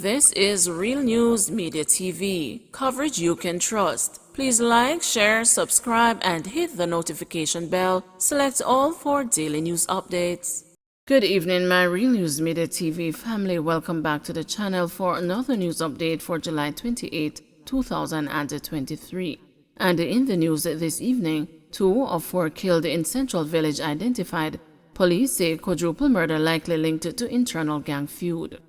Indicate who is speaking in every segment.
Speaker 1: This is Real News Media TV, coverage you can trust. Please like, share, subscribe, and hit the notification bell. Select all for daily news updates. Good evening, my Real News Media TV family. Welcome back to the channel for another news update for July 28, 2023. And in the news this evening, 2 of 4 killed in Central Village identified. Police say quadruple murder likely linked to internal gang feud.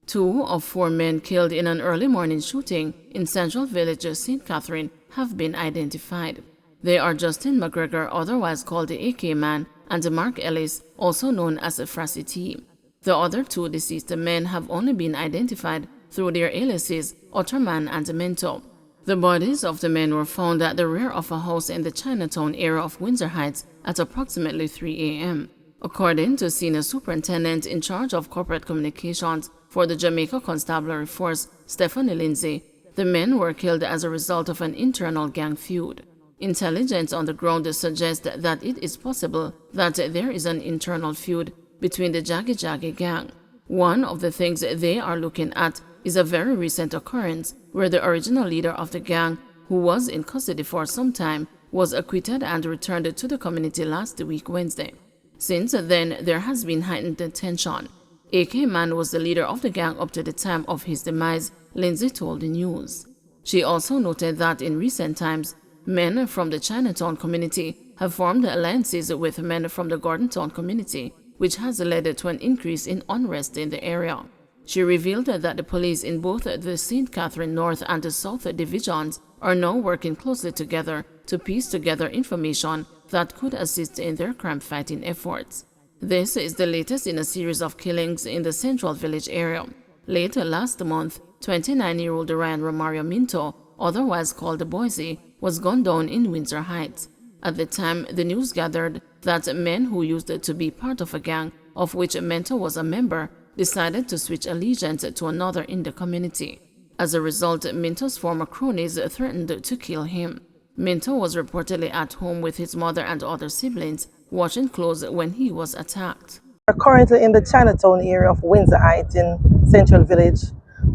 Speaker 1: 2 of 4 men killed in an early morning shooting in Central Village, St. Catherine, have been identified. They are Justin McGregor, otherwise called the AK Man, and Mark Ellis, also known as Frasy T. The other 2 deceased men have only been identified through their aliases, Otterman and Mento. The bodies of the men were found at the rear of a house in the Chinatown area of Windsor Heights at approximately 3 a.m. According to Senior Superintendent in charge of corporate communications for the Jamaica Constabulary Force, Stephanie Lindsay, the men were killed as a result of an internal gang feud. Intelligence on the ground suggests that it is possible that there is an internal feud between the Jaggy Jaggy gang. One of the things they are looking at is a very recent occurrence where the original leader of the gang, who was in custody for some time, was acquitted and returned to the community last week Wednesday. Since then, there has been heightened tension. AK Man was the leader of the gang up to the time of his demise, Lindsay told the news. She also noted that in recent times, men from the Chinatown community have formed alliances with men from the Gordontown community, which has led to an increase in unrest in the area. She revealed that the police in both the St. Catherine North and the South divisions are now working closely together to piece together information that could assist in their crime-fighting efforts. This is the latest in a series of killings in the Central Village area. Late last month, 29-year-old Ryan Romario Minto, otherwise called Boise, was gunned down in Windsor Heights. At the time, the news gathered that men who used to be part of a gang, of which Minto was a member, decided to switch allegiance to another in the community. As a result, Minto's former cronies threatened to kill him. Minto was reportedly at home with his mother and other siblings, watching close when he was attacked.
Speaker 2: We're currently in the Chinatown area of Windsor Heights in Central Village,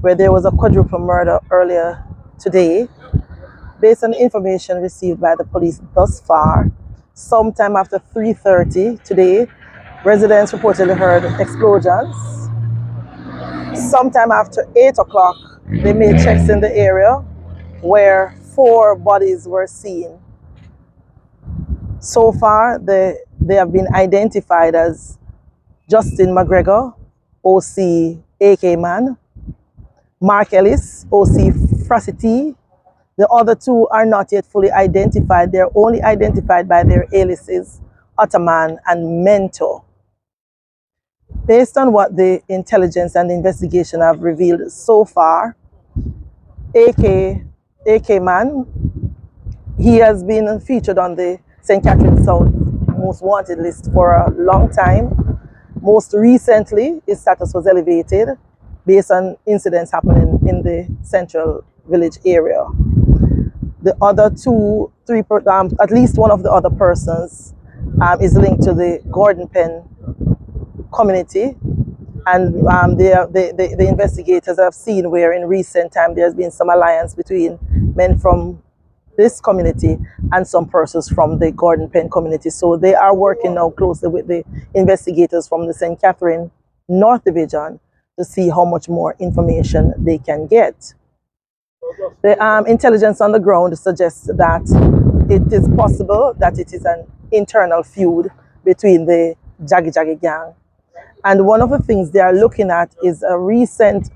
Speaker 2: where there was a quadruple murder earlier today. Based on information received by the police thus far, sometime after 3:30 today, residents reportedly heard explosions. Sometime after 8 o'clock, they made checks in the area where 4 bodies were seen. So far, they have been identified as Justin McGregor, OC AK Man, Mark Ellis, OC Frasy T. The other 2 are not yet fully identified. They're only identified by their aliases, Otterman and Mento. Based on what the intelligence and investigation have revealed so far, AK Man, he has been featured on the St. Catherine South most wanted list for a long time. Most recently, his status was elevated based on incidents happening in the Central Village area. The other 2, 3, at least one of the other persons is linked to the Gordon Pen community, and the investigators have seen where in recent time there's been some alliance between men from this community and some persons from the Gordon Pen community. So they are working now closely with the investigators from the St. Catherine North Division to see how much more information they can get. The intelligence on the ground suggests that it is possible that it is an internal feud between the Jaggy Jaggy gang. And one of the things they are looking at is a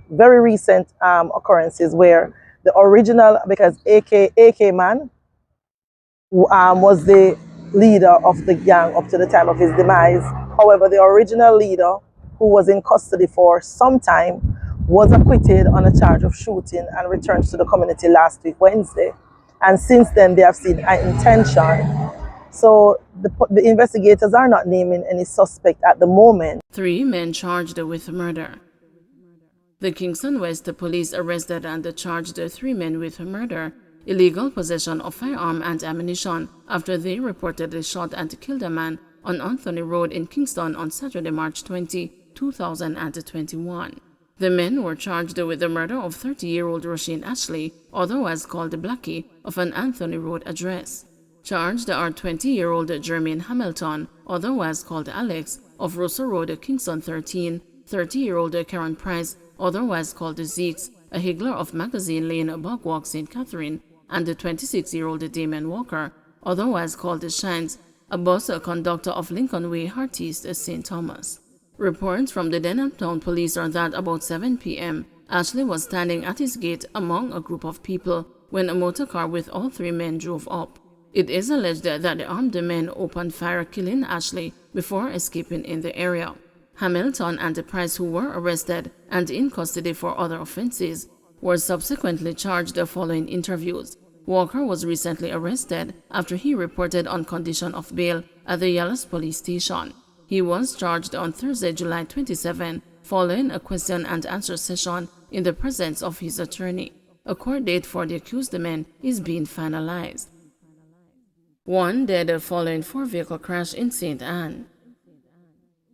Speaker 2: very recent occurrences where the original, because AK Man was the leader of the gang up to the time of his demise. However, the original leader, who was in custody for some time, was acquitted on a charge of shooting and returned to the community last week, Wednesday. And since then, they have seen heightened tension. So the investigators are not naming any suspect at the moment.
Speaker 1: 3 men charged with murder. The Kingston West police arrested and charged 3 men with murder, illegal possession of firearm and ammunition after they reportedly shot and killed a man on Anthony Road in Kingston on Saturday, March 20, 2021. The men were charged with the murder of 30-year-old Roisin Ashley, otherwise called Blackie, of an Anthony Road address. Charged are 20-year-old Jermaine Hamilton, otherwise called Alex, of Russell Road, Kingston 13, 30-year-old Karen Price, otherwise called Zeeks, a higgler of Magazine Lane, Bogwalk, St. Catherine, and the 26-year-old Damon Walker, otherwise called Shines, a bus conductor of Lincoln Way, Hearteast, St. Thomas. Reports from the Denham Town Police are that about 7 p.m., Ashley was standing at his gate among a group of people when a motor car with all three men drove up. It is alleged that the armed men opened fire, killing Ashley before escaping in the area. Hamilton and the Price, who were arrested and in custody for other offenses, were subsequently charged following interviews. Walker was recently arrested after he reported on condition of bail at the Yellows Police Station. He was charged on Thursday, July 27, following a question and answer session in the presence of his attorney. A court date for the accused men is being finalized. One dead following four-vehicle crash in St. Anne.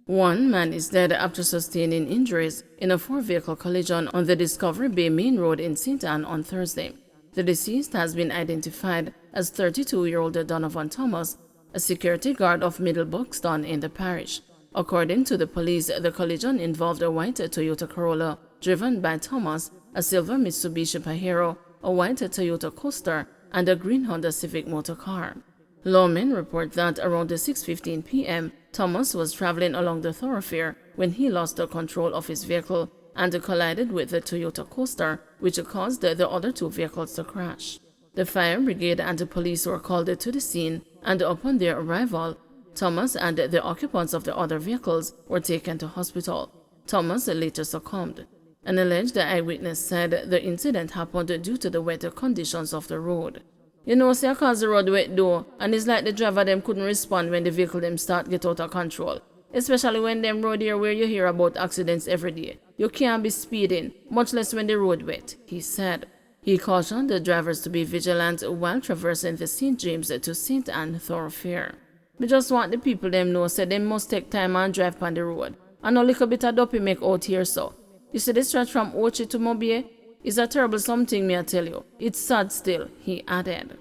Speaker 1: One man is dead after sustaining injuries in a four-vehicle collision on the Discovery Bay Main Road in St. Anne on Thursday. The deceased has been identified as 32-year-old Donovan Thomas, a security guard of Middle Buxton in the parish. According to the police, the collision involved a white Toyota Corolla driven by Thomas, a silver Mitsubishi Pajero, a white Toyota Coaster, and a green Honda Civic motor car. Lawmen report that around 6:15 p.m., Thomas was traveling along the thoroughfare when he lost the control of his vehicle and collided with the Toyota Coaster, which caused the other two vehicles to crash. The fire brigade and the police were called to the scene, and upon their arrival, Thomas and the occupants of the other vehicles were taken to hospital. Thomas later succumbed. An alleged eyewitness said the incident happened due to the wet conditions of the road. You know, say, cause the road wet though, and it's like the driver them couldn't respond when the vehicle them start get out of control. Especially when them road here where you hear about accidents every day. You can't be speeding, much less when the road wet, he said. He cautioned the drivers to be vigilant while traversing the St. James to St. Anne thoroughfare. We just want the people them know say they must take time and drive on the road. And a little bit of dopey make out here so. You see the stretch from Ochi to Mobile? It's a terrible something, me I tell you. It's sad still, he added.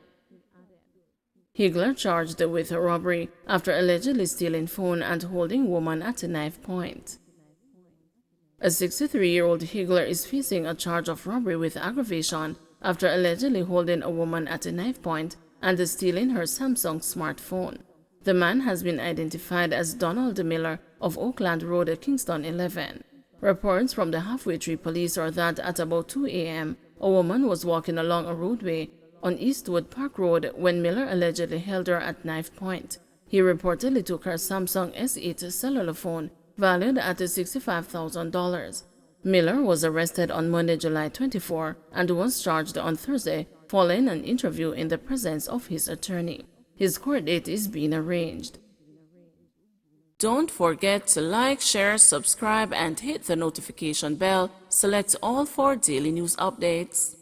Speaker 1: Higgler charged with robbery after allegedly stealing phone and holding woman at a knife point. A 63-year-old Higgler is facing a charge of robbery with aggravation after allegedly holding a woman at a knife point and stealing her Samsung smartphone. The man has been identified as Donald Miller of Oakland Road, Kingston 11. Reports from the Halfway Tree Police are that at about 2 a.m., a woman was walking along a roadway on Eastwood Park Road when Miller allegedly held her at knife point. He reportedly took her Samsung S8 cellular phone, valued at $65,000. Miller was arrested on Monday, July 24, and was charged on Thursday following an interview in the presence of his attorney. His court date is being arranged. Don't forget to like, share, subscribe, and hit the notification bell. Select all for daily news updates.